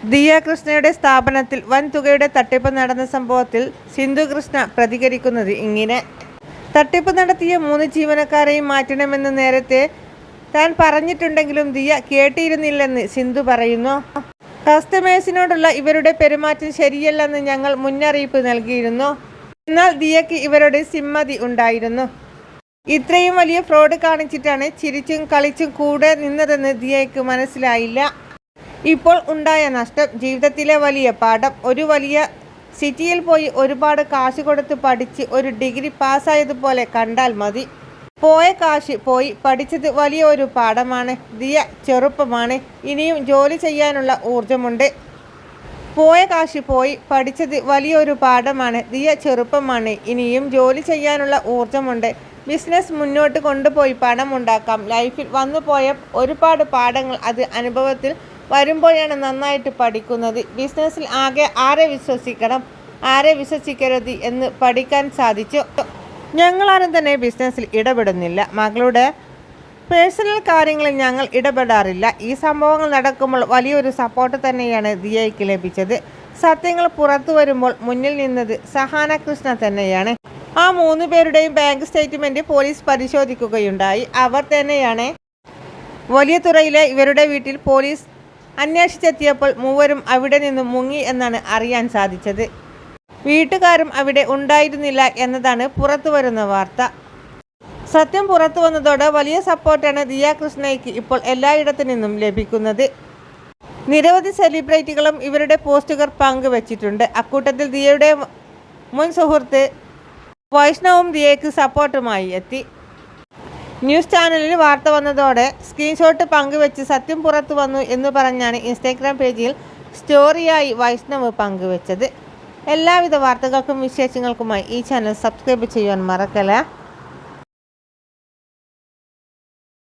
ദിയ കൃഷ്ണയുടെ സ്ഥാപനത്തിൽ വൻ തുകയുടെ തട്ടിപ്പ് നടന്ന സംഭവത്തിൽ സിന്ധു കൃഷ്ണ പ്രതികരിക്കുന്നത് ഇങ്ങനെ. തട്ടിപ്പ് നടത്തിയ 3 ജീവനക്കാരെയും മാറ്റണമെന്ന് നേരത്തെ താൻ പറഞ്ഞിട്ടുണ്ടെങ്കിലും ദിയ കേട്ടിരുന്നില്ലെന്ന് സിന്ധു പറയുന്നു. കസ്റ്റമേഴ്സിനോടുള്ള ഇവരുടെ പെരുമാറ്റം ശരിയല്ലെന്ന് ഞങ്ങൾ മുന്നറിയിപ്പ് നൽകിയിരുന്നു. എന്നാൽ ദിയയ്ക്ക് ഇവരുടെ സിമ്മതി ഉണ്ടായിരുന്നു. ഇത്രയും വലിയ ഫ്രോഡ് കാണിച്ചിട്ടാണ് ചിരിച്ചും കളിച്ചും കൂടെ നിന്നതെന്ന് ദിയയ്ക്ക് മനസ്സിലായില്ല. ഇപ്പോൾ ഉണ്ടായ നഷ്ടം ജീവിതത്തിലെ വലിയ പാഠം. ഒരു വലിയ സിറ്റിയിൽ പോയി ഒരുപാട് കാശ് കൊടുത്ത് പഠിച്ച് ഒരു ഡിഗ്രി പാസ്സായതുപോലെ കണ്ടാൽ മതി. പോയ കാശ് പോയി, പഠിച്ചത് വലിയ ഒരു പാഠമാണ്. ദിയ ചെറുപ്പമാണ്, ഇനിയും ജോലി ചെയ്യാനുള്ള ഊർജമുണ്ട്. പോയ കാശ് പോയി, പഠിച്ചത് വലിയൊരു പാഠമാണ്. ദിയ ചെറുപ്പമാണ്, ഇനിയും ജോലി ചെയ്യാനുള്ള ഊർജമുണ്ട്. ബിസിനസ് മുന്നോട്ട് കൊണ്ടുപോയി പണമുണ്ടാക്കാം. ലൈഫിൽ വന്നുപോയ ഒരുപാട് പാഠങ്ങൾ അത് അനുഭവത്തിൽ വരുമ്പോഴാണ് നന്നായിട്ട് പഠിക്കുന്നത്. ബിസിനസ്സിൽ ആകെ ആരെ വിശ്വസിക്കണം, ആരെ വിശ്വസിക്കരുത് എന്ന് പഠിക്കാൻ സാധിച്ചു. ഞങ്ങളാരും തന്നെ ബിസിനസ്സിൽ ഇടപെടുന്നില്ല. മകളുടെ പേഴ്സണൽ കാര്യങ്ങളിൽ ഞങ്ങൾ ഇടപെടാറില്ല. ഈ സംഭവങ്ങൾ നടക്കുമ്പോൾ വലിയൊരു സപ്പോർട്ട് തന്നെയാണ് ദിയയ്ക്ക് ലഭിച്ചത്. സത്യങ്ങൾ പുറത്തു വരുമ്പോൾ മുന്നിൽ നിന്നത് സഹാന കൃഷ്ണ തന്നെയാണ്. ആ 3 പേരുടെയും ബാങ്ക് സ്റ്റേറ്റ്മെൻറ്റ് പോലീസ് പരിശോധിക്കുകയുണ്ടായി. അവർ തന്നെയാണ് വലിയ തുറയിലെ ഇവരുടെ വീട്ടിൽ പോലീസ് അന്വേഷിച്ചെത്തിയപ്പോൾ മൂവരും അവിടെ നിന്നും മുങ്ങി എന്നാണ് അറിയാൻ സാധിച്ചത്. വീട്ടുകാരും അവിടെ ഉണ്ടായിരുന്നില്ല എന്നതാണ് പുറത്തു വരുന്ന വാർത്ത. സത്യം പുറത്തു വന്നതോടെ വലിയ സപ്പോർട്ടാണ് ദിയ കൃഷ്ണയ്ക്ക് ഇപ്പോൾ എല്ലായിടത്തു നിന്നും ലഭിക്കുന്നത്. നിരവധി സെലിബ്രിറ്റികളും ഇവരുടെ പോസ്റ്റുകൾ പങ്കുവച്ചിട്ടുണ്ട്. അക്കൂട്ടത്തിൽ ദിയയുടെ മുൻ സുഹൃത്ത് വൈഷ്ണവും ദിയയ്ക്ക് സപ്പോർട്ടുമായി എത്തി. ന്യൂസ് ചാനലിൽ വാർത്ത വന്നതോടെ സ്ക്രീൻഷോട്ട് പങ്കുവെച്ച് സത്യം പുറത്തു വന്നു എന്ന് പറഞ്ഞാണ് ഇൻസ്റ്റാഗ്രാം പേജിൽ സ്റ്റോറിയായി വൈഷ്ണവ് പങ്കുവെച്ചത്. എല്ലാവിധ വാർത്തകൾക്കും വിശേഷങ്ങൾക്കുമായി ഈ ചാനൽ സബ്സ്ക്രൈബ് ചെയ്യാൻ മറക്കല്ല.